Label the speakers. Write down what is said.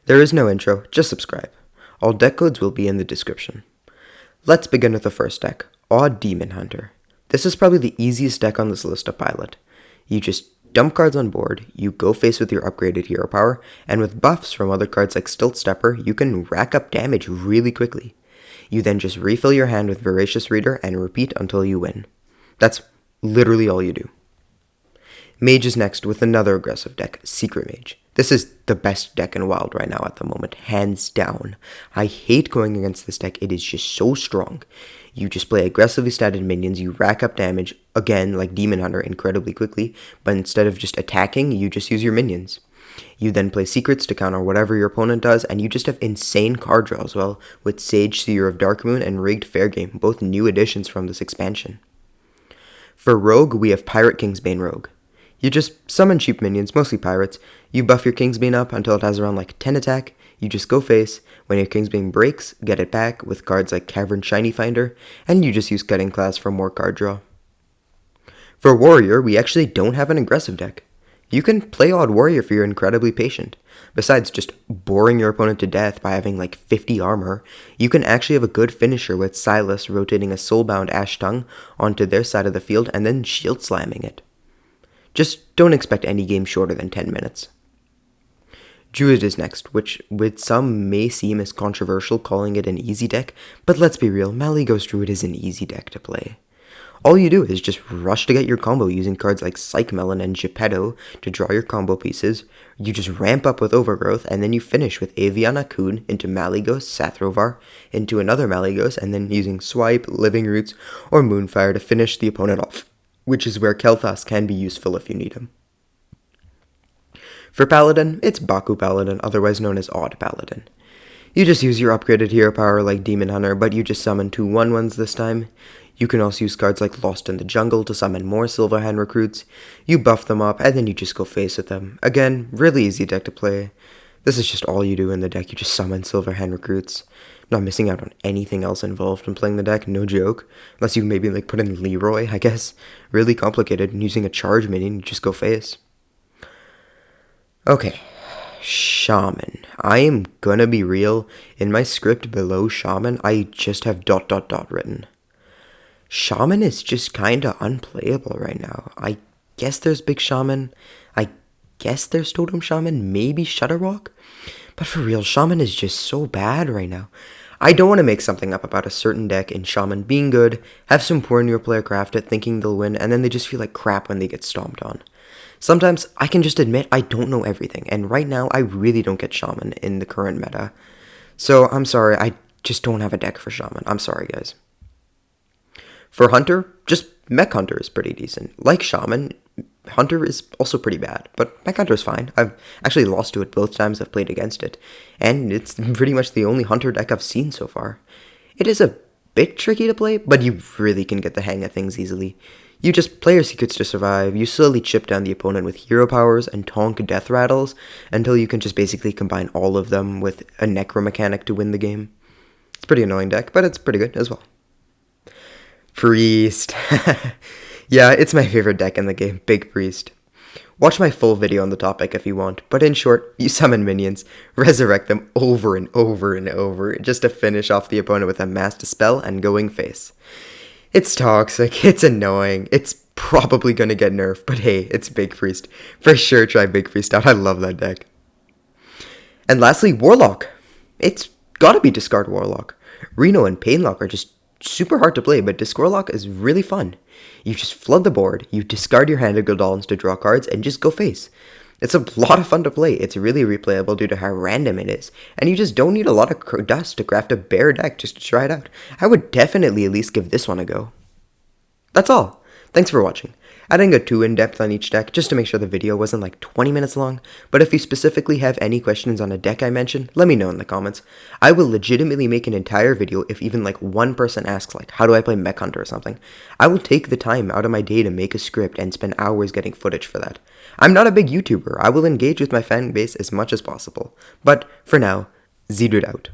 Speaker 1: There is no intro, just subscribe. All deck codes will be in the description. Let's begin with the first deck, DUAwA Demon Hunter. This is probably the easiest deck on this list to pilot. You just dump cards on board, you go face with your upgraded hero power, and with buffs from other cards like Stilt Stepper, you can rack up damage really quickly. You then just refill your hand with Voracious Reader and repeat until you win. That's literally all you do. Mage is next with another aggressive deck, Secret Mage. This is the best deck in Wild right now at the moment, hands down. I hate going against this deck, it is just so strong. You just play aggressively statted minions, you rack up damage, again like Demon Hunter, incredibly quickly, but instead of just attacking, you just use your minions. You then play secrets to counter whatever your opponent does, and you just have insane card draw as well, with Sage, Seer of Darkmoon, and Rigged Fair Game, both new additions from this expansion. For Rogue, we have Pirate Kingsbane Rogue. You just summon cheap minions, mostly pirates, you buff your Kingsbane up until it has around like 10 attack, you just go face, when your Kingsbane breaks, get it back with cards like Cavern Shiny Finder, and you just use Cutting Class for more card draw. For Warrior, we actually don't have an aggressive deck. You can play Odd Warrior if you're incredibly patient. Besides just boring your opponent to death by having like 50 armor, you can actually have a good finisher with Silas rotating a Soulbound Ash Tongue onto their side of the field and then shield slamming it. Just don't expect any game shorter than 10 minutes. Druid is next, which with some may seem as controversial calling it an easy deck, but let's be real, Malygos Druid is an easy deck to play. All you do is just rush to get your combo using cards like Psych Melon and Geppetto to draw your combo pieces, you just ramp up with Overgrowth, and then you finish with Aviana Kun into Malygos, Sathrovar, into another Malygos, and then using Swipe, Living Roots, or Moonfire to finish the opponent off, which is where Kel'Thas can be useful if you need him. For Paladin, it's Baku Paladin, otherwise known as Odd Paladin. You just use your upgraded hero power like Demon Hunter, but you just summon 2 1/1s this time. You can also use cards like Lost in the Jungle to summon more Silverhand recruits. You buff them up, and then you just go face with them. Again, really easy deck to play. This is just all you do in the deck, you just summon Silverhand recruits. Not missing out on anything else involved in playing the deck, no joke. Unless you maybe like put in Leroy, I guess. Really complicated, and using a charge minion, you just go face. Okay, Shaman. I am gonna be real, in my script below Shaman, I just have ... written. Shaman is just kinda unplayable right now. I guess there's Big Shaman, I guess there's Totem Shaman, maybe Shudderwalk? But for real, Shaman is just so bad right now. I don't want to make something up about a certain deck in Shaman being good, have some poor newer player craft it thinking they'll win, and then they just feel like crap when they get stomped on. Sometimes I can just admit I don't know everything, and right now I really don't get Shaman in the current meta. So I'm sorry, I just don't have a deck for Shaman. I'm sorry, guys. For Hunter, just Mech Hunter is pretty decent. Like Shaman, Hunter is also pretty bad, but Mech Hunter is fine. I've actually lost to it both times I've played against it, and it's pretty much the only Hunter deck I've seen so far. It is a bit tricky to play, but you really can get the hang of things easily. You just play your secrets to survive, you slowly chip down the opponent with hero powers and tonk death rattles until you can just basically combine all of them with a necro mechanic to win the game. It's a pretty annoying deck, but it's pretty good as well. Priest. Yeah, it's my favorite deck in the game, Big Priest. Watch my full video on the topic if you want, but in short, you summon minions, resurrect them over and over and over, just to finish off the opponent with a Mass Dispel and going face. It's toxic, it's annoying, it's probably gonna get nerfed, but hey, it's Big Priest. For sure try Big Priest out, I love that deck. And lastly, Warlock. It's gotta be discard Warlock. Reno and Painlock are just super hard to play, but Disc Warlock is really fun. You just flood the board, you discard your hand of Godolins to draw cards, and just go face. It's a lot of fun to play, it's really replayable due to how random it is, and you just don't need a lot of dust to craft a bare deck just to try it out. I would definitely at least give this one a go. That's all. Thanks for watching. I didn't go too in-depth on each deck, just to make sure the video wasn't like 20 minutes long, but if you specifically have any questions on a deck I mentioned, let me know in the comments. I will legitimately make an entire video if even like one person asks like, how do I play Mech Hunter or something. I will take the time out of my day to make a script and spend hours getting footage for that. I'm not a big YouTuber, I will engage with my fan base as much as possible, but for now, Z-Druid out.